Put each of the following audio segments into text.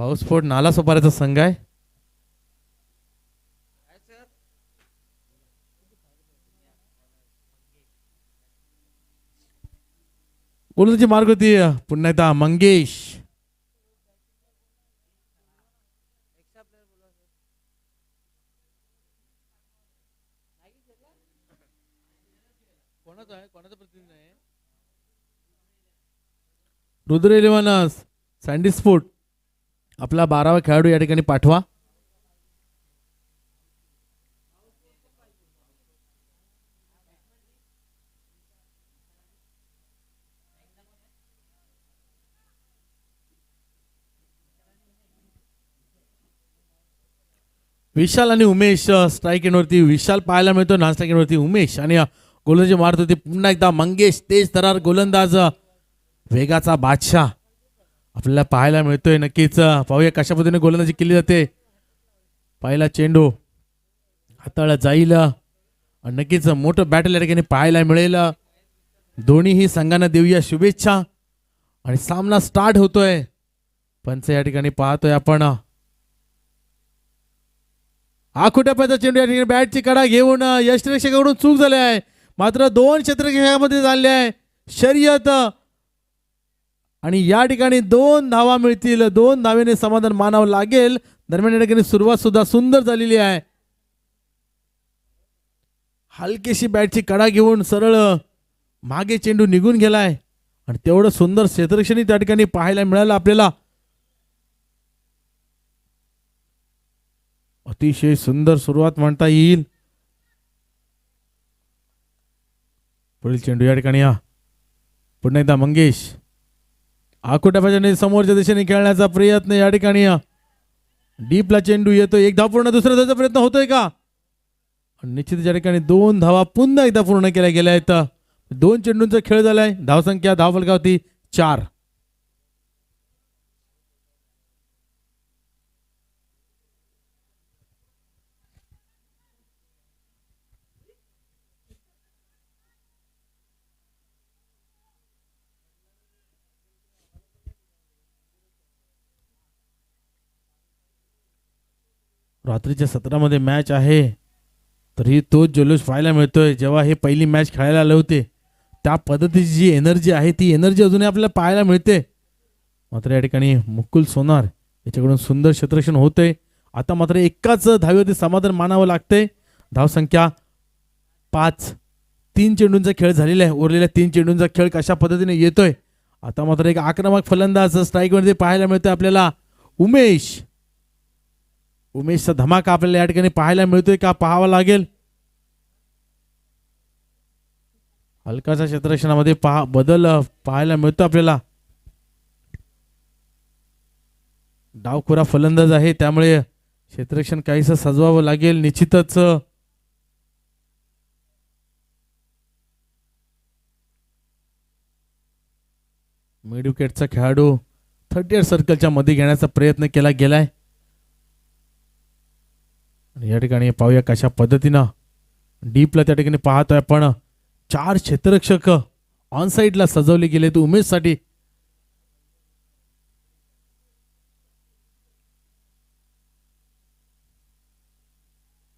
पाऊसफोट नाला सोपाऱ्याचा संघ आहे. गोलंदाजी मार्ग होती पुन्हा एकदा Mangesh. Rudra eleven sandy sport आपला 12वा खेळाडू या ठिकाणी पाठवा. विशाल आणि उमेश स्ट्राईक एंडवरती. विशाल पाहायला मिळतो नॉन स्ट्राईक एंडवरती उमेश. आणि गोलंदाजी मारत होती पुन्हा एकदा मंगेश. तेज तरार गोलंदाज, वेगाचा बादशाह आपल्याला पाहायला मिळतोय. नक्कीच पाहूया कशा पद्धतीने गोलंदाजी केली जाते. पहिला चेंडू हाताळला जाईल आणि नक्कीच मोठं बॅटल या ठिकाणी पाहायला मिळेल. दोन्हीही संघांना देऊया शुभेच्छा आणि सामना स्टार्ट होतोय. पंच या ठिकाणी पाहतोय आपण. आखुट्यापायचा चेंडू या ठिकाणी बॅटची कडा घेऊन यष्टिरक्षकाकडून चूक झाली आहे. मात्र 2 क्षेत्ररक्षकामध्ये झाले आहे शर्यत आणि या ठिकाणी 2 धावा मिळतील. 2 धावेने समाधान मानावं लागेल. दरम्यान या ठिकाणी सुरुवात सुद्धा सुंदर झालेली आहे. हलकीशी बॅटची कडा घेऊन सरळ मागे चेंडू निघून गेलाय आणि तेवढं सुंदर क्षेत्ररक्षणही त्या ठिकाणी पाहायला मिळालं आपल्याला. अतिशय सुंदर सुरुवात म्हणता येईल. पुढील चेंडू या ठिकाणी पुन्हा एकदा मंगेश. आकुटापाच्या समोरच्या दिशेने खेळण्याचा प्रयत्न या ठिकाणी. डीपला चेंडू येतो. 1 धाव पूर्ण, दुसऱ्या धावाचा प्रयत्न होतोय का? निश्चित या ठिकाणी 2 धावा पुन्हा एकदा पूर्ण केल्या गेल्या आहेत. 2 चेंडूंचा खेळ झालाय. धावसंख्या धावफलकावरती 4. रात्रीच्या सत्रामध्ये मॅच आहे तरी तोच जल्लोष पाहायला मिळतोय. जेव्हा हे पहिली मॅच खेळायला आले होते त्या पद्धतीची जी एनर्जी आहे ती एनर्जी अजूनही आपल्याला पाहायला मिळते. मात्र या ठिकाणी मुकुल सोनार याच्याकडून सुंदर क्षेत्ररक्षण होते. आता मात्र एकाच धावेवरती समाधान मानावं लागतंय. धावसंख्या 5. 3 चेंडूंचा खेळ झालेला आहे. उरलेल्या 3 चेंडूंचा खेळ कशा पद्धतीने येतोय. आता मात्र एक आक्रमक फलंदाज स्ट्राईकवरती पाहायला मिळतोय आपल्याला उमेश. उमेशचा धमाका आपल्याला या ठिकाणी पाहायला मिळतोय का पाहावा लागेल. हलकाच्या क्षेत्ररक्षणामध्ये बदल पाहायला मिळतो आपल्याला. डावखोरा फलंदाज आहे त्यामुळे क्षेत्ररक्षण काहीसं सजवावं लागेल निश्चितच. मिड विकेटचा खेळाडू 30 सर्कलच्या मध्ये घेण्याचा प्रयत्न केला गेलाय. या ठिकाणी पाहूया कशा पद्धतीनं डीपला त्या ठिकाणी पाहतोय आपण. 4 क्षेत्ररक्षक ऑन साइडला सजवले गेले तर उमेश साठी.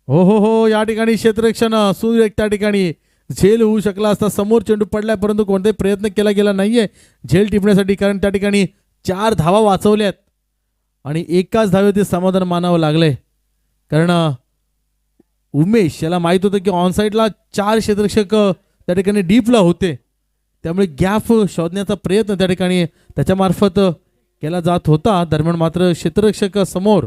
हो या ठिकाणी क्षेत्ररक्षण सुरेख त्या ठिकाणी झेल होऊ शकला असता. समोर चेंडू पडलाय परंतु कोणताही प्रयत्न केला गेला नाहीये झेल टिपण्यासाठी. कारण त्या ठिकाणी 4 धावा वाचवल्यात आणि एकाच धावेवरती समाधान मानावं लागलंय. कारण उमेश याला माहित होतं की ऑनसाईडला 4 क्षेत्ररक्षक त्या ठिकाणी डीपला होते त्यामुळे गॅप शोधण्याचा प्रयत्न त्या ठिकाणी त्याच्यामार्फत केला जात होता. दरम्यान मात्र क्षेत्ररक्षक समोर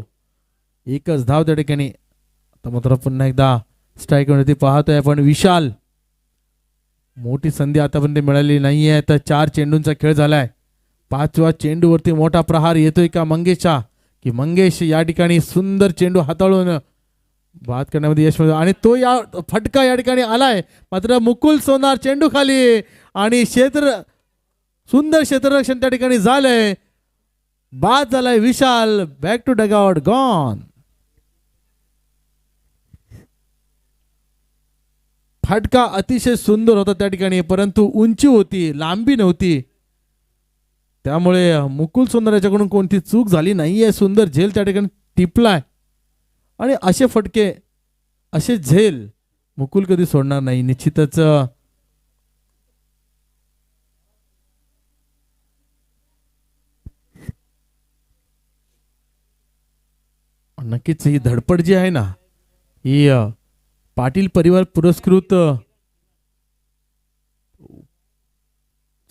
एकच धाव त्या ठिकाणी. आता मात्र पुन्हा एकदा स्ट्राईकवरती पाहतोय आपण विशाल. मोठी संधी आतापर्यंत मिळाली नाहीये. तर 4 चेंडूंचा खेळ झालाय. 5व्या चेंडूवरती मोठा प्रहार येतोय का मंगेशचा की मंगेश या ठिकाणी सुंदर चेंडू हाताळून बाद करण्यामध्ये यश मिळतो आणि तो या फटका या ठिकाणी आलाय. मात्र मुकुल सोनार चेंडू खाली आणि सुंदर क्षेत्ररक्षण त्या ठिकाणी झालंय. बाद झालाय Vishal. Back to dugout gone. फटका अतिशय सुंदर होता त्या ठिकाणी परंतु उंची होती लांबी नव्हती त्यामुळे मुकुल सुंदर याच्याकडून कोणती चूक झाली नाहीये. सुंदर झेल त्या ठिकाणी टिपलाय आणि असे फटके असे झेल मुकुल कधी सोडणार नाही. निश्चितच नक्कीच ही धडपड जी आहे ना ही पाटील परिवार पुरस्कृत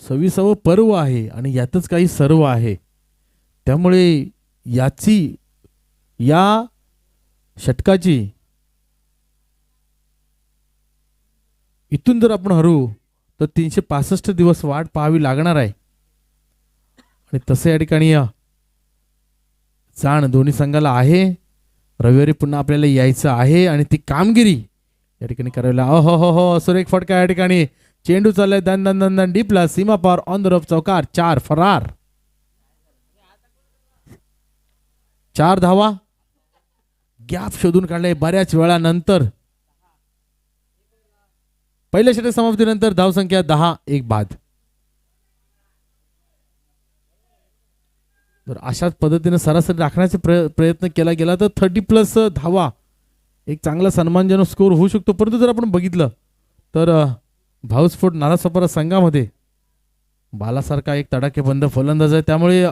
26व पर्व आहे आणि यातच काही सर्व आहे. त्यामुळे याची या षटकाची इथून जर आपण हरू तर 365 दिवस वाट पाहावी लागणार आहे. आणि तसं या ठिकाणी जाण दोन्ही संघाला आहे. रविवारी पुन्हा आपल्याला यायचं आहे आणि ती कामगिरी या ठिकाणी करायला हो हो हो सुरेख फटका या ठिकाणी. चेंडू चाललाय दन दन दन दन डीपला सीमा पार ऑन द रफ चौकार 4 फरार. 4 धावा गॅप शोधून काढलाय बऱ्याच वेळानंतर. पहिल्या षटक समाप्तीनंतर धावसंख्या 10 एक बाद. जर अशाच पद्धतीने सरासरी राखण्याचा प्रयत्न केला गेला तर 30+ धावा एक चांगला सन्मानजनक स्कोर होऊ शकतो. परंतु जर आपण बघितलं तर भाऊस्फोट नालासोपारा संघामध्ये बालासारखा एक तडाखेबंद फलंदाज आहे. त्यामुळे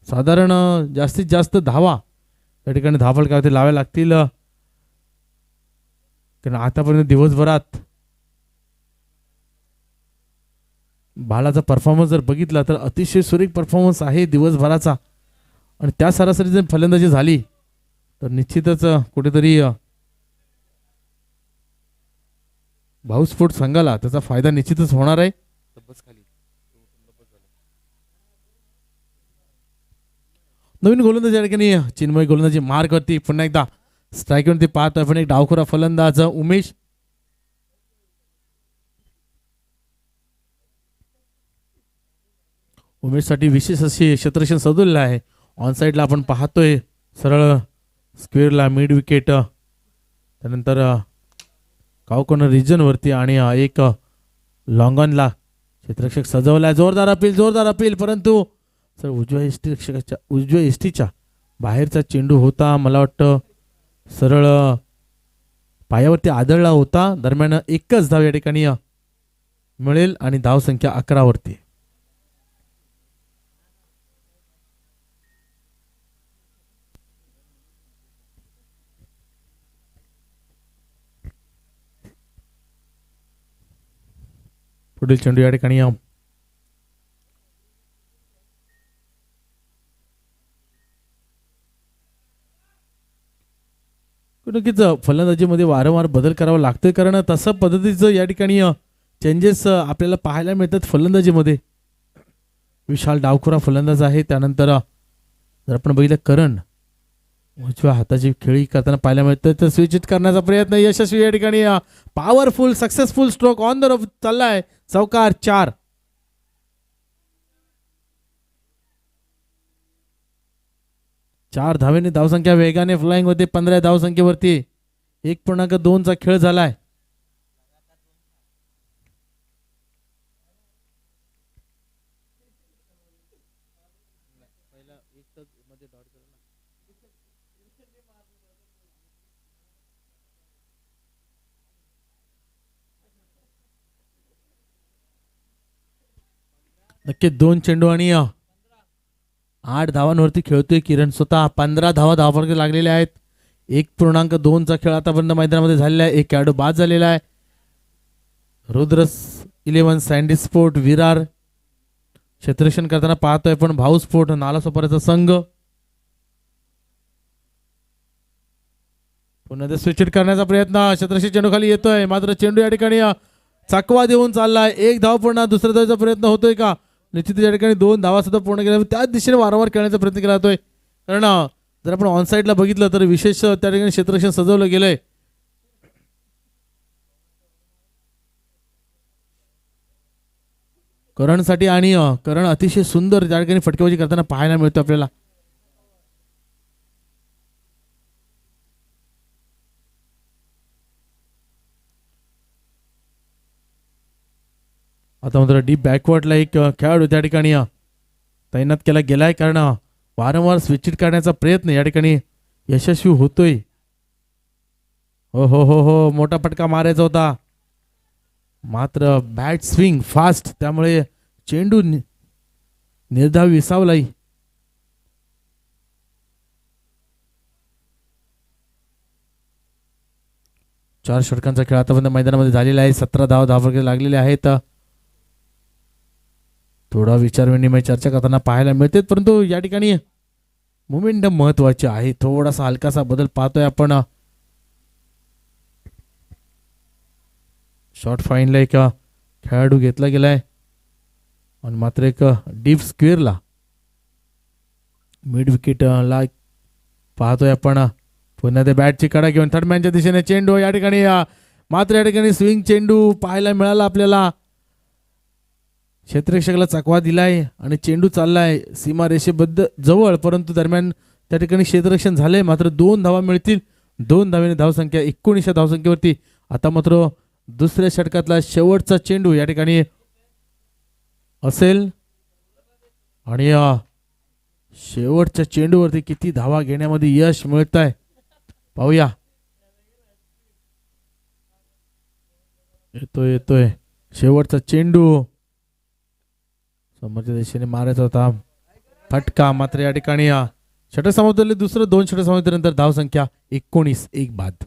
साधारण जास्तीत जास्त धावा त्या ठिकाणी धावफलकावरती लावायला लागतील. कारण आतापर्यंत दिवसभरात बालाचा परफॉर्मन्स जर बघितला तर अतिशय सुरेख परफॉर्मन्स आहे दिवसभराचा. आणि त्या सरासरी जर फलंदाजी झाली तर निश्चितच कुठेतरी भाऊस्फोट संघाला त्याचा फायदा निश्चितच होणार आहे. नवीन गोलंदाज या ठिकाणी चिन्मय गोलंदाजी मार्क वरती पुन्हा एकदा स्ट्राईक वरती पाहतोय पण एक डावखुरा फलंदाज उमेश. उमेशसाठी विशेष अशी क्षेत्ररक्षण सजवलेलं आहे. ऑन साईडला आपण पाहतोय सरळ स्क्वेअरला मिड विकेट, त्यानंतर कावकॉर्नर रिजन वरती आणि एक लॉंग ऑनला क्षेत्ररक्षक सजवलाय. जोरदार अपील परंतु सर उजव्या एसटीच्या बाहेरचा चेंडू होता. मला वाटतं सरळ पायावरती आदळला होता. दरम्यान एकच धाव या ठिकाणी मिळेल आणि धावसंख्या 11 वरती. पुढील चेंडू या ठिकाणी नक्कीच फलंदाजीमध्ये वारंवार बदल करावा लागतोय कारण तसं पद्धतीचं या ठिकाणी चेंजेस आपल्याला पाहायला मिळतात फलंदाजीमध्ये. विशाल डावखुरा फलंदाज आहे. त्यानंतर जर आपण बघितलं करण उजव्या हाताची खेळी करताना पाहायला मिळतं तर स्विच हिट करण्याचा प्रयत्न यशस्वी या ठिकाणी. Powerful successful stroke on the rough चाललाय चौकार 4. चार धावेने धावसंख्या वेगाने फ्लाइंग होते 15 धावसंख्येवरती. 1.2चा खेळ झालाय. नक्की 2 चेंडू आणि 8 धावांवरती खेळतोय किरण स्वतः. 15 धावा धावफलक लागलेले आहेत. 1.2चा खेळ आतापर्यंत मैदानामध्ये झालेला आहे. एक खेळाडू बाद झालेला आहे. रुद्र 11 सँडी स्पोर्ट विरार क्षेत्ररक्षण करताना पाहतोय पण भाऊस्फोट नालासोपाराचा संघ पुन्हा ते स्विच हिट करण्याचा प्रयत्न. क्षेत्ररक्षक चेंडू खाली येतोय मात्र चेंडू या ठिकाणी चकवा देऊन चाललाय. 1 धाव पुन्हा दुसऱ्या धावेचा प्रयत्न होतोय का? निश्चित या ठिकाणी 2 धावा सुद्धा पूर्ण केल्या. त्याच दिशेने वारंवार खेळण्याचा प्रयत्न केला जातोय कारण जर आपण ऑन साईडला बघितलं तर विशेष त्या ठिकाणी क्षेत्ररक्षण सजवलं गेलंय. करणसाठी आणि करण अतिशय सुंदर त्या ठिकाणी फटकेबाजी करताना पाहायला मिळतो आपल्याला. आता मात्र डीप बॅकवर्डला एक खेळाडू त्या ठिकाणी तैनात केला गेलाय, कारण वारंवार स्विच काढण्याचा प्रयत्न या ठिकाणी यशस्वी होतोय. हो हो हो हो, मोठा फटका मारायचा होता, मात्र बॅट स्विंग फास्ट, त्यामुळे चेंडू निर्धाव विसावलाय. चार षटकांचा खेळ आतापर्यंत मैदानामध्ये झालेला आहे. 17 धाव लागलेले आहेत. थोडा विचार विनिमय चर्चा करताना पाहायला मिळते, परंतु या ठिकाणी मोमेंटम महत्वाचे आहे. थोडासा हलकासा बदल पाहतोय आपण. शॉर्ट फाईनला एक खेळाडू घेतला गेलाय आणि मात्र एक डीप स्क्वेअरला मिड विकेटला पाहतोय आपण. पुन्हा ते बॅटची कडा घेऊन थर्डमॅनच्या दिशेने चेंडू या ठिकाणी, मात्र या ठिकाणी स्विंग चेंडू पाहायला मिळाला आपल्याला. क्षेत्ररक्षकाला चकवा दिलाय आणि चेंडू चाललाय सीमा रेषेबद्ध जवळ, परंतु दरम्यान त्या ठिकाणी क्षेत्ररक्षण झालंय. मात्र 2 धावा मिळतील. 2 धावेने धावसंख्या 19 धावसंख्येवरती. आता मात्र दुसऱ्या षटकातला शेवटचा चेंडू या ठिकाणी असेल आणि शेवटच्या चेंडूवरती किती धावा घेण्यामध्ये यश मिळत आहे पाहूया. येतोय शेवटचा चेंडू, समोरच्या दिशेने मारायचा होता फटका, मात्र या ठिकाणी षटक समाप्त. दुसरं 2 षटक समाप्तीनंतर धावसंख्या 19, एक बाद.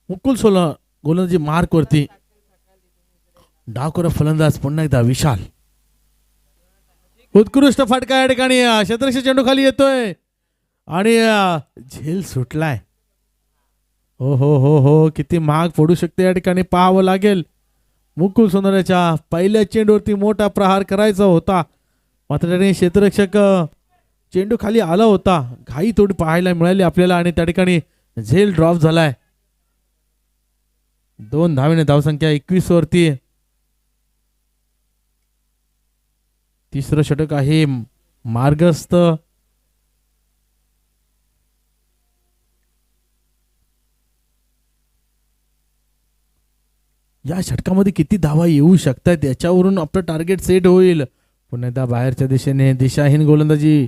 मुकुल सोला गोलंदाजी मार्क वरती. डावखोर फलंदाज पुन्हा एकदा विशाल. उत्कृष्ट फटका या ठिकाणी. क्षेत्ररक्षक चेंडू खाली येतोय आणि झेल सुटलाय. हो हो हो हो, किती महाग पडू शकते या ठिकाणी पाहावं लागेल. मुकुल सोनाऱ्याच्या पहिल्या चेंडूवरती मोठा प्रहार करायचा होता, मात्र त्या ठिकाणी क्षेत्ररक्षक चेंडू खाली आला होता. घाई थोडी पाहायला मिळाली आपल्याला आणि त्या ठिकाणी झेल ड्रॉप झालाय. 2 धावेने धावसंख्या 21 वरती. तिसरं षटक आहे मार्गस्थ. या षटकामध्ये किती धावा येऊ शकतात याच्यावरून आपलं टार्गेट सेट होईल. पुन्हा एकदा बाहेरच्या दिशेने दिशाहीन गोलंदाजी.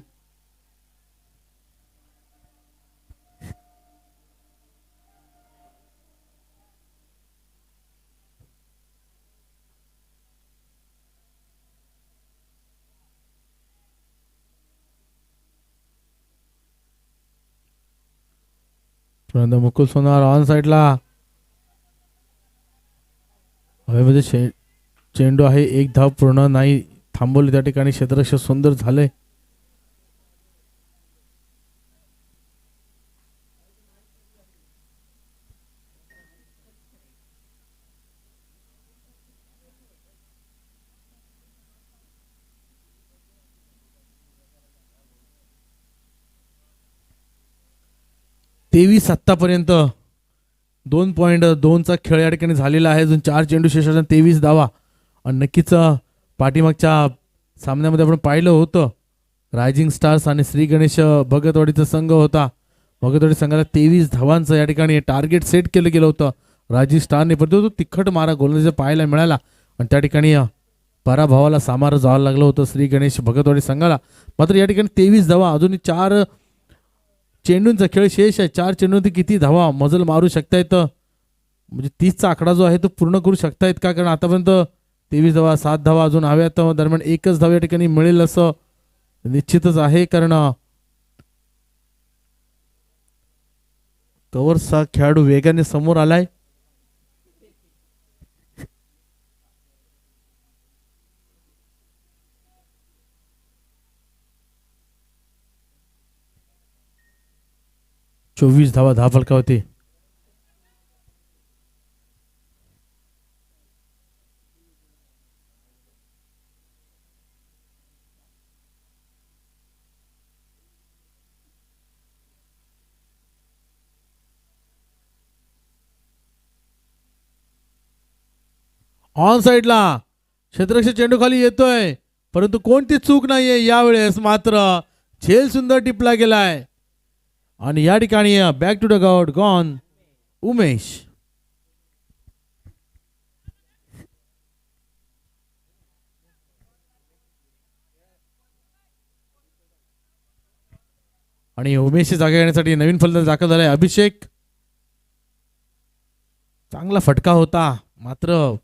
मुकुल सोनार ऑन साइडला. हवेमध्ये चेंडू आहे, एक धाव पूर्ण नाही थांबवली त्या ठिकाणी. क्षेत्ररक्षक सुंदर झाले. तेवीस आतापर्यंत 2.2चा खेळ या ठिकाणी झालेला आहे. अजून 4 चेंडू शेष, 23 धावा. आणि नक्कीच पाठीमागच्या सामन्यामध्ये आपण पाहिलं होतं रायझिंग स्टार्स आणि श्री गणेश भगतवाडीचा संघ होता. भगतवाडी संघाला 23 धावांचं या ठिकाणी टार्गेट सेट केलं गेलं होतं रायझिंग स्टारने, परंतु तो तिखट मारा गोलंदाजी पाहायला मिळाला आणि त्या ठिकाणी पराभवाला सामोरं जावं लागलं होतं श्री गणेश भगतवाडी संघाला. मात्र या ठिकाणी 23 धावा, अजून 4 चेंडूंचा खेळ शेष आहे. 4 चेंडूंमध्ये किती धावा मजल मारू शकतायत, म्हणजे 30चा आकडा जो आहे तो पूर्ण करू शकतायत का? कारण आतापर्यंत 23 धावा, 7 धावा अजून हव्यात. दरम्यान एकच धाव या ठिकाणी मिळेल असं निश्चितच आहे, कारण कव्हर्सचा खेळाडू वेगाने समोर आलाय. चोवीस धावा फलकावरती. ऑन साइडला क्षेत्ररक्षक चेंडू खाली येतोय, परंतु कोणती चूक नाहीये यावेळेस. मात्र झेल सुंदर टिपला गेलाय आणि या ठिकाणी back to the god gone Umesh. आणि उमेशची जागा घेण्यासाठी नवीन फलंदाज दाखल झालाय अभिषेक. चांगला फटका होता, मात्र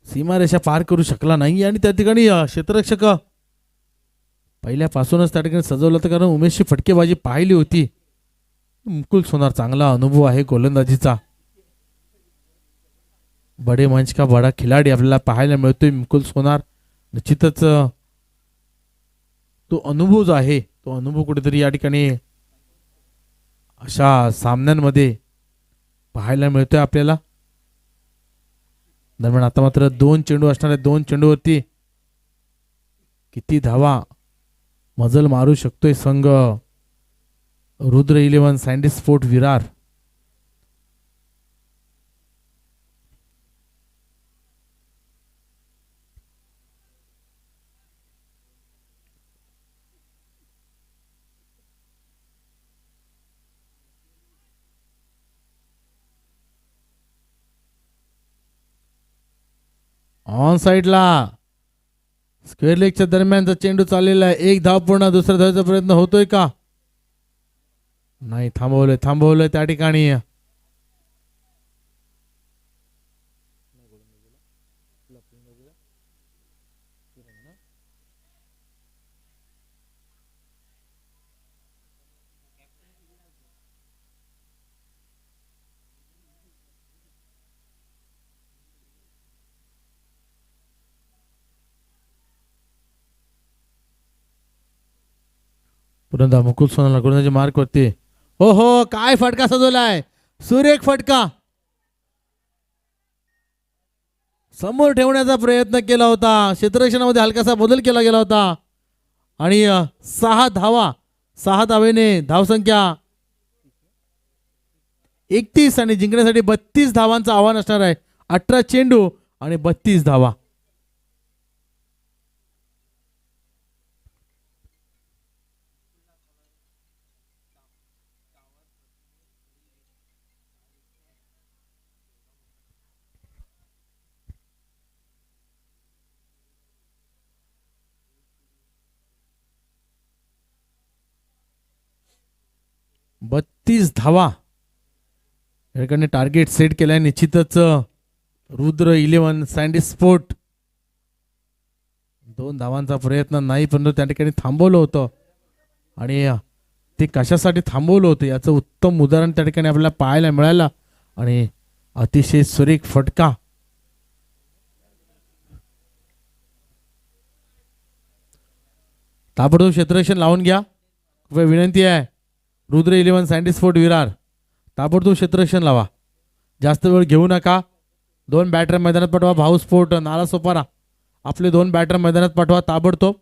सीमारेषा पार करू शकला नाही. आणि त्या ठिकाणी क्षेत्ररक्षक पहिल्यापासूनच त्या ठिकाणी सजवलं होतं, कारण उमेशची फटकेबाजी पाहिली होती. मुकुल सोनार चांगला अनुभव आहे गोलंदाजीचा. बडे मंच का बडा खिलाडी आपल्याला पाहायला मिळतोय मुकुल सोनार. निश्चितच तो अनुभव जो आहे, तो अनुभव कुठेतरी या ठिकाणी अशा सामन्यांमध्ये पाहायला मिळतोय आपल्याला. दरम्यान आता मात्र 2 चेंडू असणार आहे. 2 चेंडूवरती किती धावा मजल मारू शकतोय संघ Rudra 11 sandy sport Virar. On साइडला स्क्वेअर लेगच्या दरम्यानचा चेंडू चाललेला आहे. 1 धाव पूर्ण. दुसऱ्या धावेचा प्रयत्न होतोय का? नाही, थांबवलंय त्या ठिकाणी. पुन्हा मुकुल सोनाला गोलंदाजी मार्क वरती. हो हो, काय फटका सजवलाय, सुरेख फटका. समोर ठेवण्याचा प्रयत्न केला होता. क्षेत्ररक्षणामध्ये हलकासा बदल केला गेला होता आणि 6 धावा, 6 धावेने धावसंख्या 31 आणि जिंकण्यासाठी 32 धावांचं आव्हान असणार आहे. 18 चेंडू आणि 32 धावा. बत्तीस धावा या ठिकाणी टार्गेट सेट केलाय. निश्चितच रुद्र 11 सँडी स्पोर्ट 2 धावांचा प्रयत्न नाही, परंतु त्या ठिकाणी थांबवलं होतं. आणि ते कशासाठी थांबवलं होतं याचं उत्तम उदाहरण त्या ठिकाणी आपल्याला पाहायला मिळालं. आणि अतिशय सुरेख फटका. ताबडतोब क्षेत्ररक्षण लावून घ्या, विनंती आहे. रुद्र 11 सँडी स्पोर्ट विरार, ताबडतोब क्षेत्ररक्षण लावा, जास्त वेळ घेऊ नका. 2 बॅटर मैदानात पाठवा. भाऊ स्पोर्ट नाला सोपारा आपले 2 बॅटर मैदानात पाठवा ताबडतोब.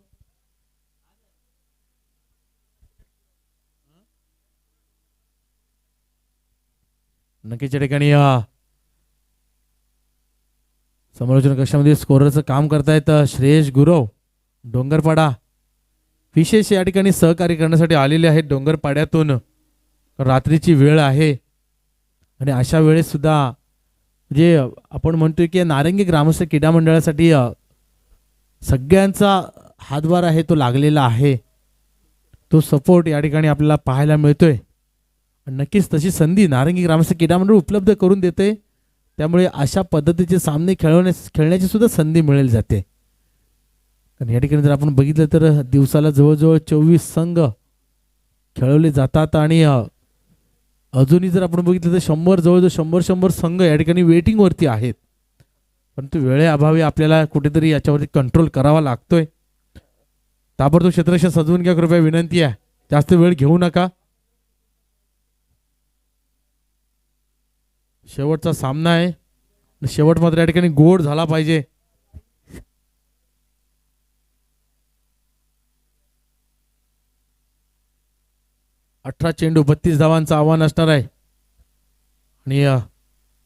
नक्कीच्या ठिकाणी समालोचन कक्षामध्ये स्कोररचं काम करतायत श्रेयश गुरव डोंगरपाडा. विशेष या ठिकाणी सहकार्य करण्यासाठी आलेले आहेत डोंगरपाड्यातून. रात्रीची वेळ आहे आणि अशा वेळेस सुद्धा जे आपण म्हणतोय की नारंगी ग्रामस्थ क्रीडा मंडळासाठी सगळ्यांचा हातभार आहे तो लागलेला आहे. तो सपोर्ट या ठिकाणी आपल्याला पाहायला मिळतोय. नक्कीच तशी संधी नारंगी ग्रामस्थ क्रीडा मंडळ उपलब्ध करून देते. त्यामुळे अशा पद्धतीचे सामने खेळण्याची सुद्धा संधी मिळेल जाते. कारण या ठिकाणी जर आपण बघितलं तर दिवसाला जवळजवळ 24 संघ खेळवले जातात आणि अजूनही जर आपण बघितलं तर जवळजवळ 100 संघ या ठिकाणी वेटिंगवरती आहेत. परंतु वेळेअभावी आपल्याला कुठेतरी याच्यावरती कंट्रोल करावा लागतोय. ताबडतोब क्षेत्ररक्षण सजवून घ्या कृपया, विनंती आहे. जास्त वेळ घेऊ नका. शेवटचा सामना आहे. शेवट मात्र या ठिकाणी गोड झाला पाहिजे. अठरा चेंडू 32 धावांचं आव्हान असणार आहे. आणि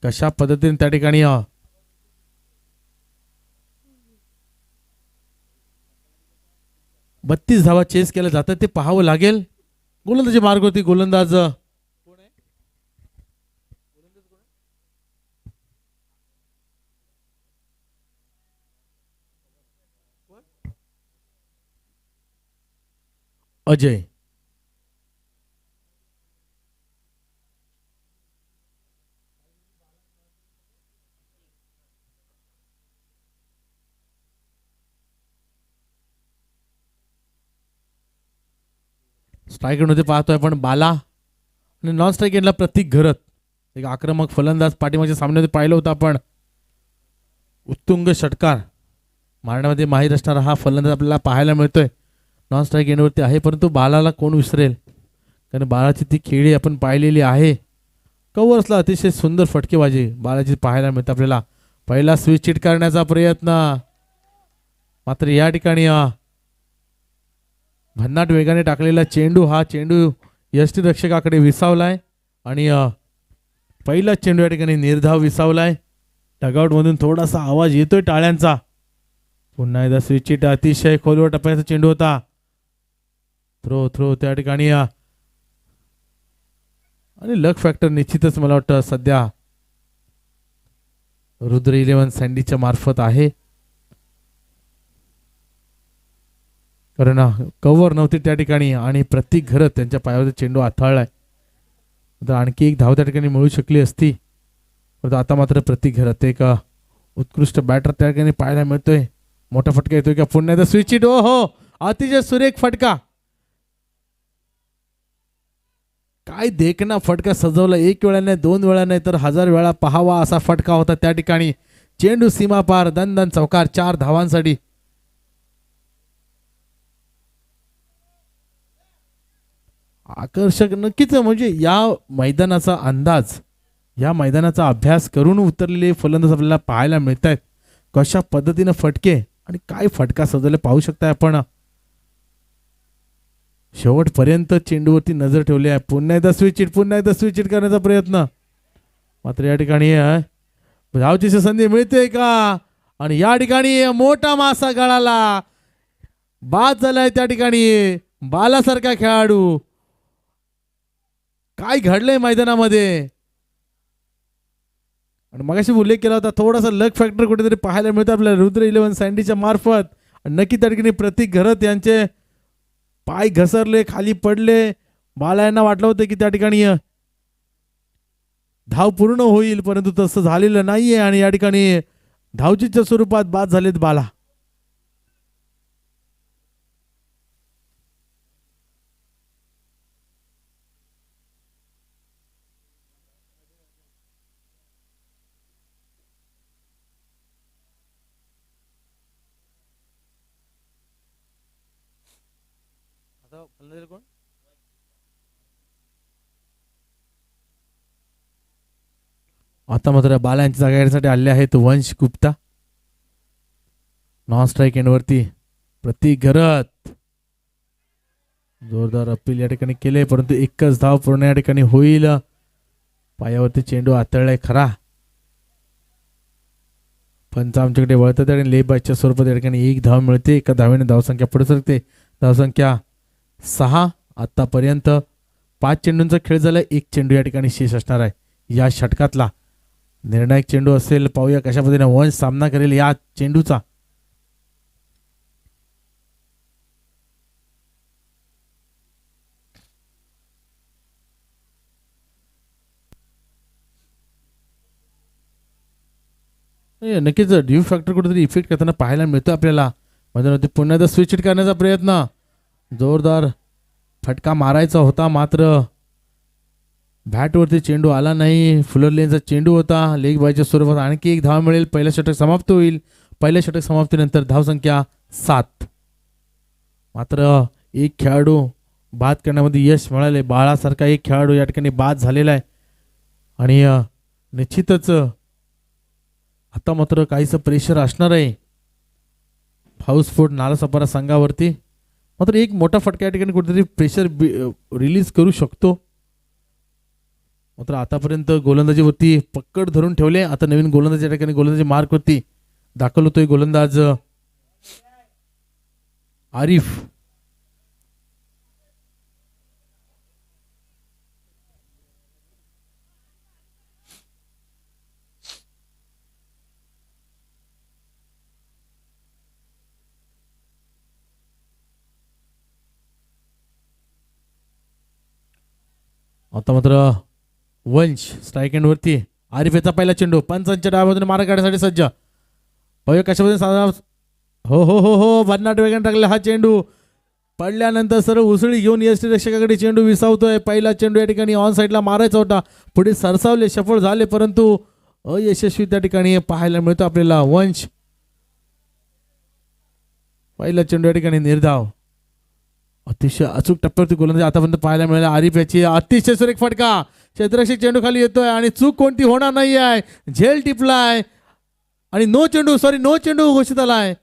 कशा पद्धतीने त्या ठिकाणी 32 धावा चेस केल्या जातात ते पाहावं लागेल. गोलंदाजी मार्ग होती. गोलंदाज अजय. स्ट्राईक मध्ये पाहतोय आपण बाला आणि नॉन स्ट्राईक एंडला प्रतीक घरत. एक आक्रमक फलंदाज पाठीमागच्या सामन्यामध्ये पाहिलं होतं आपण. उत्तुंग षटकार मारण्यामध्ये माहीर असणारा हा फलंदाज आपल्याला पाहायला मिळतोय. नॉन स्ट्राईक एंडवरती आहे, परंतु बालाला कोण विसरेल. कारण बालाची ती खेळी आपण पाहिलेली आहे. कव्हर्सला अतिशय सुंदर फटकेबाजी बालाची पाहायला मिळते आपल्याला. पहिला स्विच चिट करण्याचा प्रयत्न, मात्र या ठिकाणी भन्नाट वेगाने टाकलेला चेंडू, हा चेंडू यष्टीरक्षकाकडे विसावलाय आणि पहिला चेंडू या ठिकाणी निर्धाव विसावलाय. डगआउट मधून थोडासा आवाज येतोय टाळ्यांचा. पुन्हा एकदा स्विच चिट, अतिशय खोलवर टप्प्याचा चेंडू होता. थ्रो त्या ठिकाणी आणि लक फॅक्टर निश्चितच मला वाटतं सध्या रुद्र 11 सँडीच्या मार्फत आहे. कारण कव्हर नव्हती त्या ठिकाणी आणि प्रतीक घरत त्यांच्या पायावर चेंडू आथळलाय. तर आणखी एक धाव त्या ठिकाणी मिळू शकली असती. परंतु आता मात्र प्रतीक घरत एक उत्कृष्ट बॅटर त्या ठिकाणी पाहायला मिळतोय. मोठा फटका येतोय का पुन्हा एकदा स्विच इट. हो, अतिशय सुरेख फटका. काय देखना फटका सजवला. एक वेळा नाही, दोन वेळा नाही, तर 1000 वेळा पाहावा असा फटका होता त्या ठिकाणी. चेंडू सीमा पार, दन चौकार, 4 धावांसाठी. आकर्षक नक्कीच. म्हणजे या मैदानाचा अंदाज, या मैदानाचा अभ्यास करून उतरलेले फलंदाज आपल्याला पाहायला मिळत आहेत. कशा पद्धतीनं फटके आणि काय फटका सजवले पाहू शकताय आपण. शेवटपर्यंत चेंडूवरती नजर ठेवली आहे. पुन्हा एकदा स्विच इट करण्याचा प्रयत्न, मात्र या ठिकाणी धावची संधी मिळते का. आणि या ठिकाणी मोठा मासा गळाला, बाद झालाय त्या ठिकाणी बालासारखा खेळाडू. काय घडलंय मैदानामध्ये. आणि मगाशी उल्लेख केला होता, थोडासा लक फॅक्टर कुठेतरी पाहायला मिळतं आपल्याला रुद्र 11 सँडीच्या मार्फत. नक्की त्या ठिकाणी प्रतीक घरत यांचे पाय घसरले, खाली पडले. बाला यांना वाटलं होतं की त्या ठिकाणी धाव पूर्ण होईल, परंतु तसं झालेलं नाहीये आणि या ठिकाणी धावचीच्या स्वरूपात बाद झालेत बाला. आता मात्र बाला यांच्या जागा घेण्यासाठी आले आहेत वंश गुप्ता. नॉन स्ट्राईक एंडवरती प्रतीक घरत. जोरदार अपील या ठिकाणी केले, परंतु एकच धाव पूर्ण या ठिकाणी होईल. पायावरती चेंडू आतळलाय खरा. पंच आमच्याकडे वळतात आणि लेबाच्या स्वरूपात या ठिकाणी एक धाव मिळते. एका धावेने धावसंख्या पुढे सरकते. धावसंख्या 6. आतापर्यंत 5 चेंडूंचा खेळ झाला. 1 चेंडू या ठिकाणी शेष असणार आहे या षटकातला. निर्णायक चेंडू असेल, पाहूया कशा पद्धतीने वंश सामना करेल या चेंडूचा. नक्कीच ड्यू फॅक्टर कुठेतरी इफेक्ट करताना पाहायला मिळतो आपल्याला. मैदानावरती पुन्हा एकदा स्विच हिट करण्याचा प्रयत्न, जोरदार फटका मारायचा होता मात्र बॅटवरती चेंडू आला नाही. फुलर लेनचा चेंडू होता. लेग बायच्या स्वरूपात आणखी एक धाव मिळेल. पहिलं षटक समाप्त होईल. पहिल्या षटक समाप्तीनंतर धावसंख्या 7. मात्र एक खेळाडू बाद करण्यामध्ये यश मिळाले. बाळासारखा एक खेळाडू या ठिकाणी बाद झालेला आहे आणि निश्चितच आता मात्र काहीसं प्रेशर असणार आहे हाऊसफोर्ड नालासोपारा संघावरती. मात्र एक मोठा फटका या ठिकाणी कुठेतरी प्रेशर रिलीज करू शकतो. मात्र आतापर्यंत गोलंदाजीवरती पकड धरून ठेवले. आता नवीन गोलंदाजी या ठिकाणी गोलंदाजी मार्कवरती दाखल होतोय गोलंदाज आरिफ. आता मात्र वंश स्ट्राईक एंड वरती. आरिफ याचा पहिला चेंडू पंचांच्या डाव्या मारा काढण्यासाठी सज्ज. भव्य कशामध्ये हो हो हो हो भन्नाट वेगाने टाकलेला हा चेंडू पडल्यानंतर सर्व उसळी घेऊन यष्टी रक्षकाकडे चेंडू विसावतोय. पहिला चेंडू या ठिकाणी ऑन साईडला मारायचा होता. पुढे सरसावले, सफळ झाले परंतु अयशस्वी त्या ठिकाणी पाहायला मिळतो आपल्याला. वंश पहिला चेंडू या ठिकाणी निर्धाव. अतिशय अचूक टप्प्यावरती गोलंदाजी आतापर्यंत पाहायला मिळाला. आरिफ याची अतिशय सुरेख फटका. क्षेत्ररक्षक चेंडू खाली येतोय आणि चूक कोणती होणार नाही आहे. झेल टिपलाय आणि नो चेंडू घोषित आलाय.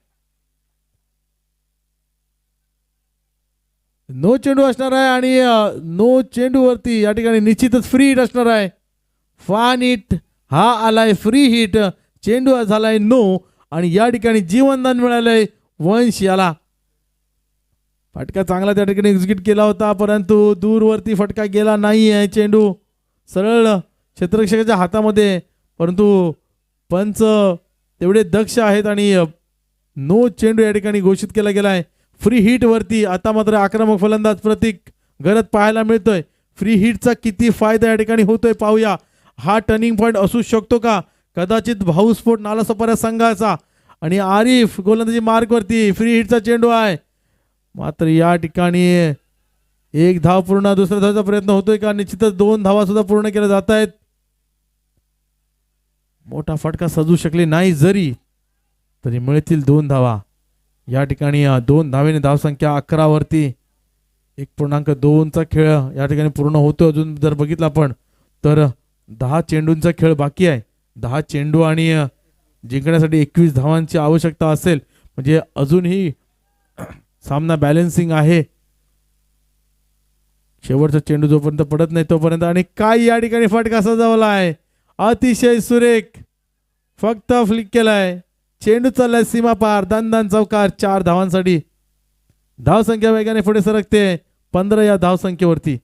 नो चेंडू असणार आहे आणि नो चेंडूवरती या ठिकाणी निश्चितच फ्री हिट असणार आहे. फान हिट हा आलाय फ्री हिट. चेंडू झालाय नो आणि या ठिकाणी जीवनदान मिळालंय वंश याला. फटका चांगला त्या ठिकाणी एक्झिक्यूट केला होता परंतु दूरवरती फटका गेला नाही आहे. चेंडू सरळ क्षेत्ररक्षकाच्या हातामध्ये परंतु पंच तेवढे दक्ष आहेत आणि नो चेंडू या ठिकाणी घोषित केला गेलाय फ्री हिट वरती. आता मात्र आक्रमक फलंदाज प्रतीक गरज पाहायला मिळतोय. फ्री हिटचा किती फायदा या ठिकाणी होतोय पाहूया. हा टर्निंग पॉईंट असू शकतो का कदाचित हाऊसफोर्ड नालासोपारा संघाचा. आणि आरिफ गोलंदाजी मार्कवरती फ्री हिटचा चेंडू आहे मात्र या ठिकाणी एक धाव पूर्ण. दुसऱ्या धावाचा प्रयत्न होतोय का निश्चितच 2 धावा सुद्धा पूर्ण केल्या जात आहेत. मोठा फटका सजू शकले नाही जरी तरी मिळतील 2 धावा. या ठिकाणी 2 धावेने धावसंख्या 11 वरती 1.2चा खेळ या ठिकाणी पूर्ण होतो. अजून जर बघितलं आपण तर 10 चेंडूंचा खेळ बाकी आहे. 10 चेंडू आणि जिंकण्यासाठी 21 धावांची आवश्यकता असेल म्हणजे अजूनही सामना बॅलन्सिंग आहे. शेवटचा चेंडू जोपर्यंत पडत नाही तोपर्यंत. आणि काय या ठिकाणी फटका सजवला आहे अतिशय सुरेख. फक्त फ्लिक केलाय चेंडू चाललाय सीमा पार. दणदण चौकार 4 धावांसाठी. धावसंख्या वेगाने पुढे सरकते 15 या धावसंख्येवरती.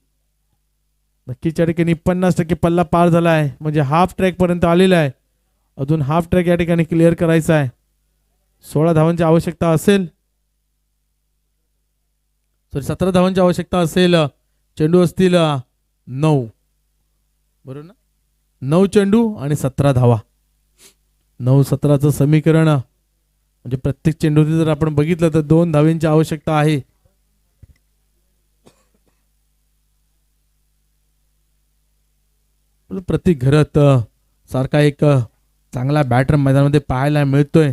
नक्कीच या ठिकाणी 50% पल्ला पार झाला आहे म्हणजे हाफ ट्रॅक पर्यंत आलेला आहे. अजून हाफ ट्रॅक या ठिकाणी क्लिअर करायचा आहे. 16 धावांची आवश्यकता असेल 17 धावांची आवश्यकता असेल. चेंडू असतील 9 बरोबर ना. 9 चेंडू आणि 17 धावा. 9-17चं समीकरण म्हणजे प्रत्येक चेंडूवरती जर आपण बघितलं तर 2 धावांची आवश्यकता आहे. प्रत्येक घरात सारखा एक चांगला बॅटर मैदानामध्ये पाहायला मिळतोय.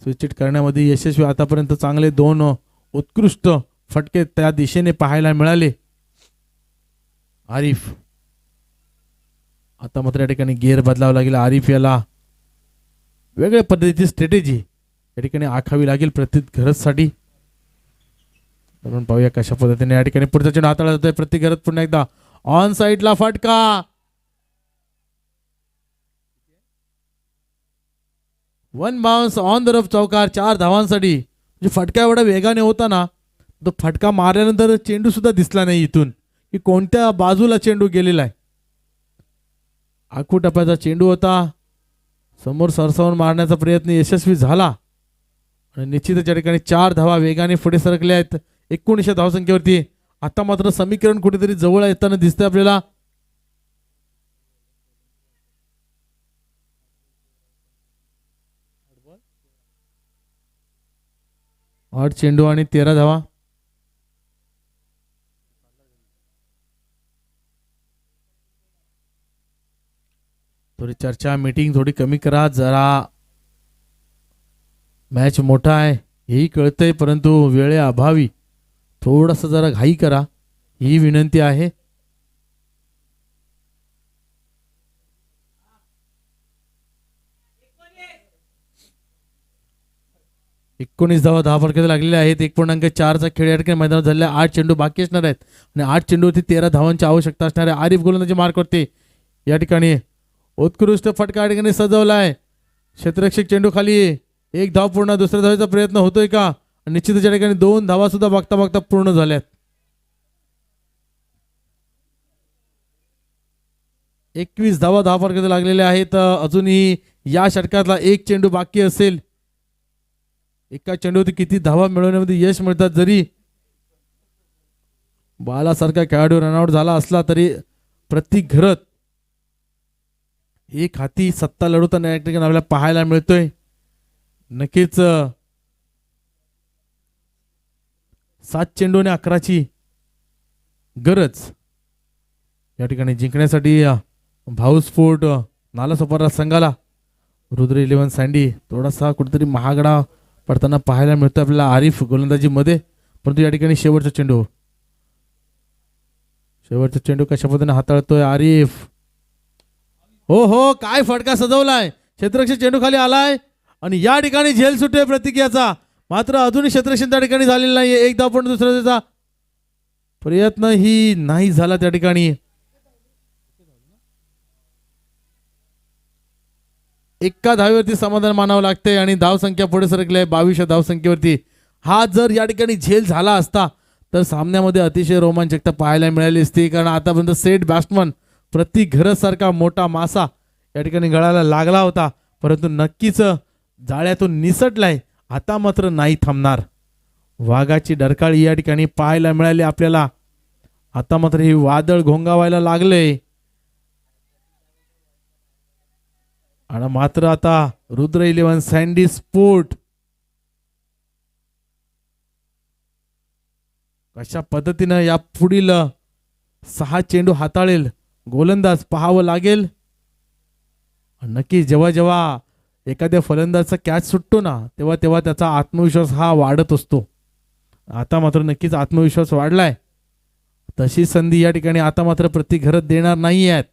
स्विच करण्यामध्ये यशस्वी आतापर्यंत चांगले 2 उत्कृष्ट फटके त्या दिशेने पाहायला मिळाले. आरिफ आता मात्र या ठिकाणी गिअर बदलावं लागेल. आरिफ याला वेगळ्या पद्धतीची स्ट्रॅटेजी या ठिकाणी आखावी लागेल प्रत्येक घरसाठी. आपण पाहूया कशा पद्धतीने या ठिकाणी पुढचा चेंडू हाताळला जातोय. प्रत्येक घरात पुन्हा एकदा ऑन साईडला फटका. One bounce on the rough चौकार 4 धावांसाठी. म्हणजे फटका एवढा वेगाने होता ना तो फटका मारल्यानंतर चेंडू सुद्धा दिसला नाही इथून की कोणत्या बाजूला चेंडू गेलेला आहे. आखू टप्प्याचा चेंडू होता. समोर सरसावून मारण्याचा प्रयत्न यशस्वी झाला आणि निश्चितच या ठिकाणी 4 धावा वेगाने पुढे सरकल्या आहेत 19 धावसंख्येवरती. आता मात्र समीकरण कुठेतरी जवळ येताना दिसतंय आपल्याला. 8 चेंडू आणि 13 धावा. थोडी चर्चा मीटिंग थोडी कमी करा जरा. मॅच मोठा आहे हेही कळतंय, परंतु वेळेअभावी थोडंसं जरा घाई करा ही विनंती आहे. एकोणीस धावा 10 फटके लागलेले आहेत. 1.4चा खेळ या ठिकाणी मैदानात झालेला. 8 चेंडू बाकी असणार आहेत आणि 8 चेंडूवरती 13 धावांची आवश्यकता असणार आहे. आरिफ गोलंदाजी मार्क करते या ठिकाणी. उत्कृष्ट फटका या ठिकाणी सजवलाय. क्षेत्ररक्षक चेंडू खाली. 1 धाव पूर्ण. दुसऱ्या धावेचा प्रयत्न होतोय का? निश्चितच या ठिकाणी 2 धावा सुद्धा बघता बघता पूर्ण झाल्यात. 21 धावा 10 फटके लागलेले आहेत. अजूनही या षटकातला 1 चेंडू बाकी असेल. एका चेंडूवरती किती धावा मिळवण्यामध्ये यश मिळतात. जरी बालासारखा खेळाडू रनआउट झाला असला तरी प्रत्येक घरात एक हाती सत्ता लढवताना या ठिकाणी आपल्याला पाहायला मिळतोय. नक्कीच 7 चेंडू आणि 11ची गरज या ठिकाणी जिंकण्यासाठी. भाऊस्फोट नालासोपारा संघाला. रुद्र 11 सँडी थोडासा कुठेतरी महागडा पडताना पाहायला मिळतो आपल्याला आरिफ गोलंदाजीमध्ये. परंतु या ठिकाणी शेवटचा चेंडू कशा पद्धतीने हाताळतोय आरिफ. हो हो, काय फटका सजवलाय. क्षेत्ररक्षक चेंडू खाली आलाय आणि या ठिकाणी झेल सुटतोय प्रतिक्रियाचा. मात्र अजूनही क्षेत्ररक्षण त्या ठिकाणी झालेला नाहीये. 1 धाव पण दुसऱ्या त्याचा प्रयत्न ही नाही झाला त्या ठिकाणी. एका धावेवरती समाधान मानावं लागतंय आणि धावसंख्या पुढे सरकली आहे 22 धावसंख्येवरती. हा जर या ठिकाणी झेल झाला असता तर सामन्यामध्ये अतिशय रोमांचकता पाहायला मिळाली असती. कारण आतापर्यंत सेट बॅट्समन प्रति घरसारखा मोठा मासा या ठिकाणी गळाला लागला होता, परंतु नक्कीच जाळ्यातून निसटलाय. आता मात्र नाही थांबणार. वाघाची डरकाळी या ठिकाणी पाहायला मिळाली आपल्याला. आता मात्र हे वादळ घोंगावायला लागले आणि मात्र आता रुद्र 11 सँडी स्पोर्ट कशा पद्धतीनं या पुढील 6 चेंडू हाताळेल गोलंदाज पाहावं लागेल. नक्की जेव्हा जेव्हा एखाद्या फलंदाजचा कॅच सुटतो ना तेव्हा तेव्हा त्याचा आत्मविश्वास हा वाढत असतो. आता मात्र नक्कीच आत्मविश्वास वाढलाय. तशी संधी या ठिकाणी आता मात्र प्रति घरत देणार नाही आहेत.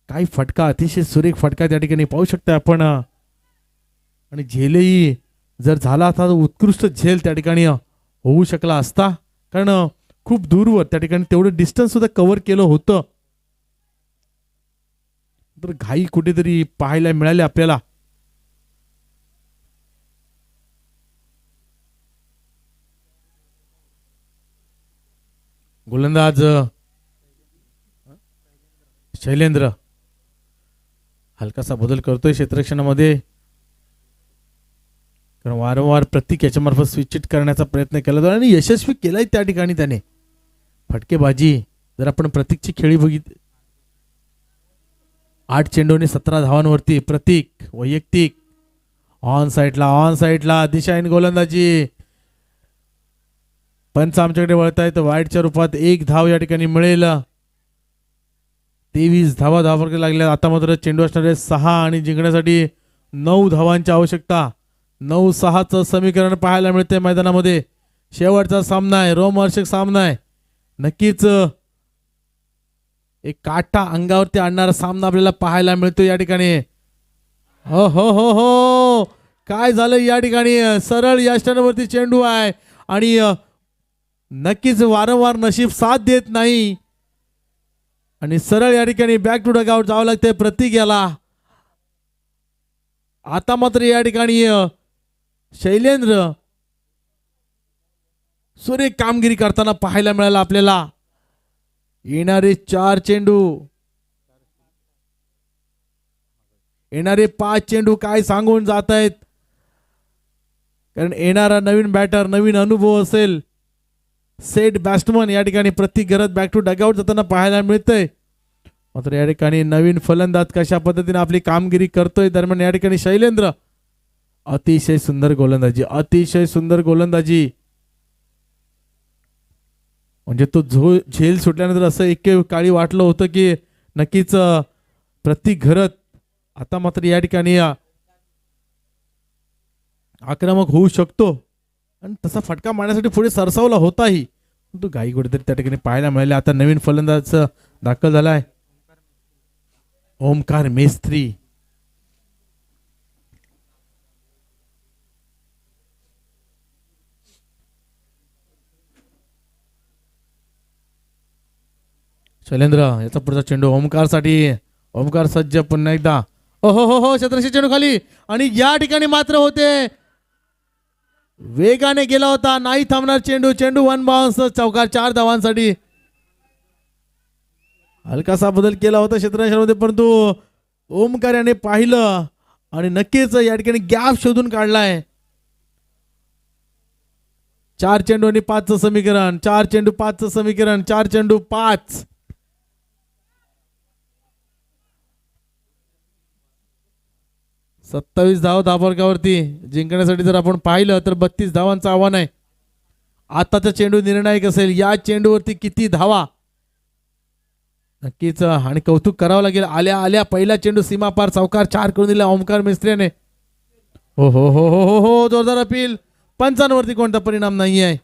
काही फटका, अतिशय सुरेख फटका त्या ठिकाणी पाहू शकता आपण. आणि झेलही जर झाला असता तर उत्कृष्ट झेल त्या ठिकाणी होऊ शकला असता. कारण खूप दूरवर त्या ठिकाणी तेवढं डिस्टन्स सुद्धा कव्हर केलं होतं. तर घाई कुठेतरी पाहायला मिळाली आपल्याला. गोलंदाज शैलेंद्र हलकासा बदल करतोय क्षेत्ररक्षणामध्ये. कारण वारंवार प्रत्येक याच्यामार्फत स्विच करण्याचा प्रयत्न केला जातो आणि यशस्वी केलाय त्या ठिकाणी त्याने. फटकेबाजी जर आपण प्रतीकची खेळी बघितली 8 चेंडूने 17 धावांवरती प्रतीक वैयक्तिक. ऑन साईडला दिशाहीन गोलंदाजी. पंच आमच्याकडे वळतायत. वाईटच्या रूपात 1 धाव या ठिकाणी मिळेल. 23 धावा 10 फटके लागल्या. आता मात्र चेंडू असणारे 6 आणि जिंकण्यासाठी 9 धावांची आवश्यकता. 9-6चं समीकरण पाहायला मिळते मैदानामध्ये. शेवटचा सामना आहे, रोमहर्षक सामना आहे. नक्कीच एक काटा अंगावरती आणणारा सामना आपल्याला पाहायला मिळतो या ठिकाणी. हो हो हो हो, काय झालं या ठिकाणी. सरळ या स्टँडवरती चेंडू आहे आणि नक्कीच वारंवार नशीब साथ देत नाही आणि सरळ या ठिकाणी बॅक टू डगआउट जावं लागतंय प्रतीक याला. आता मात्र या ठिकाणी शैलेंद्र सुरेख कामगिरी करताना पाहायला मिळाला आपल्याला. येणारे 4 चेंडू, येणारे 5 चेंडू काय सांगून जात आहेत. कारण येणारा नवीन बॅटर, नवीन अनुभव असेल. सेट बॅट्समन या ठिकाणी प्रत्येक गरज बॅक टू डगआउट जाताना पाहायला मिळतंय. मात्र या ठिकाणी नवीन फलंदाज कशा पद्धतीने आपली कामगिरी करतोय. दरम्यान या ठिकाणी शैलेंद्र अतिशय सुंदर गोलंदाजी, अतिशय सुंदर गोलंदाजी. म्हणजे तो झेल सुटल्यानंतर असं एक काळी वाटलं होतं की नक्कीच प्रतीक घरत आता मात्र या ठिकाणी आक्रमक होऊ शकतो आणि तसा फटका मारण्यासाठी पुढे सरसावला होताही, तो गाई कुठेतरी त्या ठिकाणी पाहायला मिळाले. आता नवीन फलंदाज दाखल झालाय ओमकार मेस्त्री. शैलेंद्र याचा पुढचा चेंडू ओमकार साठी. ओमकार सज्ज पुन्हा एकदा. ओहो हो हो क्षेत्ररक्षक चेंडू खाली आणि या ठिकाणी मात्र होते वेगाने गेला होता, नाही थांबणार चेंडू. चेंडू वन बाउन्स, चौकार 4 धावांसाठी. हलकासा बदल केला होता क्षेत्ररक्षणामध्ये परंतु ओमकार याने पाहिलं आणि नक्कीच या ठिकाणी गॅप शोधून काढलाय. 4 चेंडू आणि 5चं समीकरण, 4 चेंडू 5चं समीकरण, 4 चेंडू 5. 27 धाव धावफलकावरती जिंकण्यासाठी जर आपण पाहिलं तर 32 धावांचं आव्हान आहे. आताचा चेंडू निर्णायक असेल. या चेंडूवरती किती धावा नक्कीच आणि कौतुक करावं लागेल. आल्या आल्या पहिला चेंडू सीमापार, चौकार 4 करून दिला ओमकार मिस्त्रीने. हो हो हो हो हो हो जोरदार अपील. पंचांवरती कोणता परिणाम नाही आहे.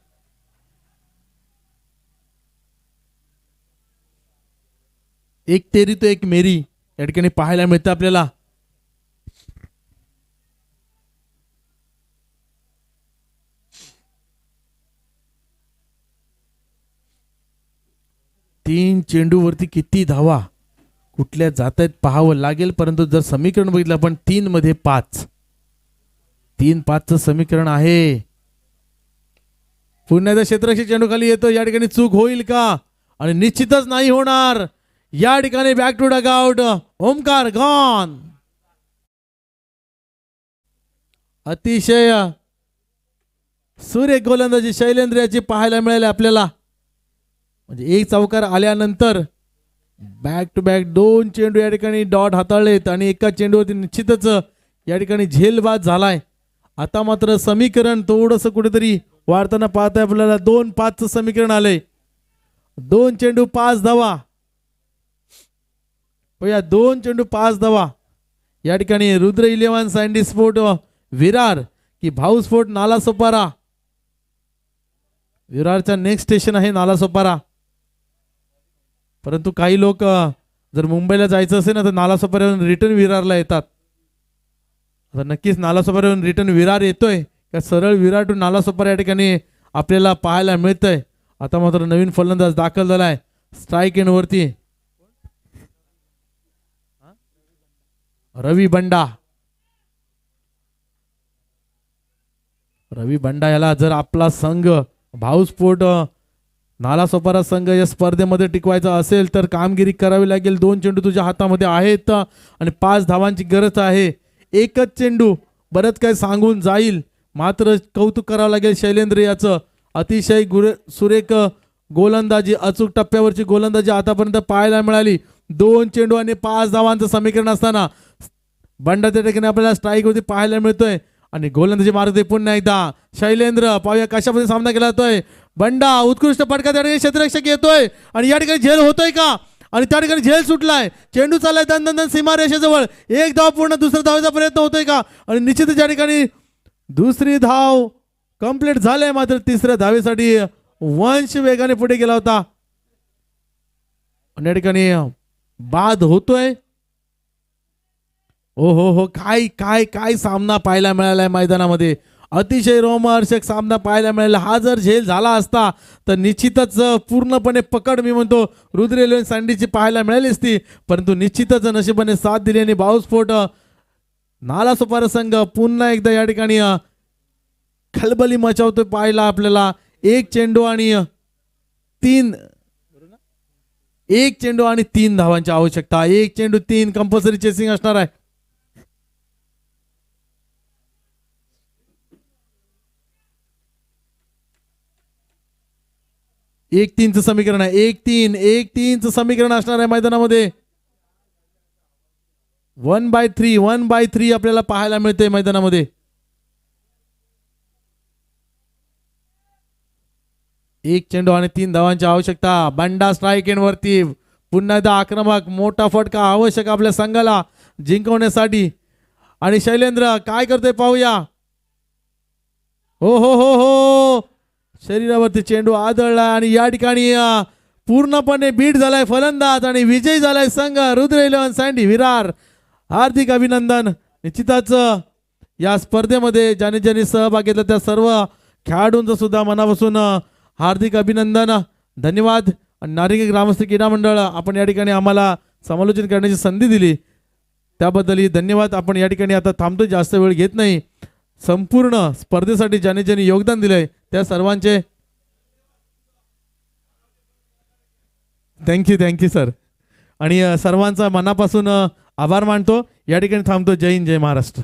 एक तेरी तो एक मेरी या ठिकाणी पाहायला मिळतं आपल्याला. तीन चेंडूवरती किती धावा कुठल्या जात आहेत पाहावं लागेल. परंतु जर समीकरण बघितलं आपण 3 मध्ये 5, 3-5चं समीकरण आहे. पुन्हा एकदा क्षेत्ररक्षक चेंडू खाली येतो. या ठिकाणी चूक होईल का? आणि निश्चितच नाही होणार. या ठिकाणी back to dugout. Omkar gone. अतिशय सुरेख गोलंदाजी शैलेंद्र याची पाहायला मिळाली आपल्याला. म्हणजे एक चौकार आल्यानंतर बॅक टू बॅक 2 चेंडू या ठिकाणी डॉट हाताळलेत आणि एका चेंडूवरती निश्चितच या ठिकाणी झेलबाद झालाय. आता मात्र समीकरण थोडंसं कुठेतरी वाढताना पाहताय आपल्याला. 2-5चं समीकरण आलंय. 2 चेंडू 5 धावा. या 2 चेंडू 5 धावा या ठिकाणी. रुद्र 11 सँडी स्पोर्ट विरार की भाऊ स्पोर्ट नालासोपारा. विरारचा नेक्स्ट स्टेशन आहे नालासोपारा. परंतु काही लोक जर मुंबईला जायचं असेल ना तर नालासोपाऱ्यावरून रिटर्न विरारला येतात. तर नक्कीच नालासोपाऱ्यावरून रिटर्न विरार येतोय का सरळ विरार टू नालासोपारा या ठिकाणी आपल्याला पाहायला मिळतंय. आता मात्र नवीन फलंदाज दाखल झालाय स्ट्राईक एंड वरती. रवी बंडा. रवी बंडा याला जर आपला संघ भाऊ स्पोर्ट नालासोपारा संघ या स्पर्धेमध्ये टिकवायचा असेल तर कामगिरी करावी लागेल. 2 चेंडू तुझ्या हातामध्ये आहेत आणि 5 धावांची गरज आहे. एकच चेंडू बरंच काय सांगून जाईल. मात्र कौतुक करावं लागेल शैलेंद्र याचं. अतिशय सुरेख गोलंदाजी, अचूक टप्प्यावरची गोलंदाजी आतापर्यंत पाहायला मिळाली. 2 चेंडू आणि 5 धावांचं समीकरण असताना बंडा त्या ठिकाणी आपल्याला स्ट्राईक वरती पाहायला मिळतोय आणि गोलंदाजी मारते पुन्हा एकदा शैलेंद्र. पाहूया कशामध्ये सामना केला जातोय. बंडा उत्कृष्ट फटका त्या ठिकाणी क्षेत्ररक्षक येतोय आणि या ठिकाणी झेल होतोय का? आणि त्या ठिकाणी झेल सुटलाय. चेंडू चाललाय दन सीमा रेषेजवळ. एक धाव पूर्ण, दुसऱ्या धावेचा प्रयत्न होतोय का? आणि निश्चितच या ठिकाणी दुसरी धाव कंप्लीट झाले. मात्र तिसऱ्या धावेसाठी वंश वेगाने पुढे गेला होता आणि या ठिकाणी बाद होतोय. ओ हो हो काय काय काय सामना पाहायला मिळालाय मैदानामध्ये. अतिशय रोमहर्षक सामना पाहायला मिळाला. हा जर झेल झाला असता तर निश्चितच पूर्णपणे पकड मी म्हणतो रुद्र 11 सँडीची पाहायला मिळाली असती. परंतु निश्चितच नशिबाने साथ दिली आणि भाऊस्फोट नालासोपारा संघ पुन्हा एकदा या ठिकाणी खलबली मचावतोय पाहायला आपल्याला. 1 चेंडू आणि 3 धावांची आवश्यकता. 1 चेंडू 3 कंपल्सरी चेसिंग असणार आहे. 1-3चं समीकरण आहे. 1-3चं समीकरण असणार आहे मैदानामध्ये. 1/3 आपल्याला पाहायला मिळते मैदानामध्ये. एक चेंडू आणि 3 धावांची आवश्यकता. बंडा स्ट्राईक एंड वरती पुन्हा एकदा आक्रमक मोठा फटका आवश्यक आपल्या संघाला जिंकवण्यासाठी. आणि शैलेंद्र काय करतोय पाहूया. हो हो हो हो शरीरावरती चेंडू आदळला आणि या ठिकाणी पूर्णपणे बीट झालाय फलंदाज आणि विजयी झालाय संघ रुद्र 11 सँडी विरार. हार्दिक अभिनंदन. निश्चितच या स्पर्धेमध्ये ज्याने ज्याने सहभाग घेतला त्या सर्व खेळाडूंचं सुद्धा मनापासून हार्दिक अभिनंदन, धन्यवाद. आणि नारिंगी ग्रामस्थ क्रीडा मंडळ आपण या ठिकाणी आम्हाला समालोचन करण्याची संधी दिली त्याबद्दलही धन्यवाद. आपण या ठिकाणी आता थांबतो, जास्त वेळ घेत नाही. संपूर्ण स्पर्धेसाठी ज्याने ज्याने योगदान दिलंय त्या सर्वांचे थँक्यू सर. आणि सर्वांचा मनापासून आभार मानतो. या ठिकाणी थांबतो. जय हिंद, जय महाराष्ट्र.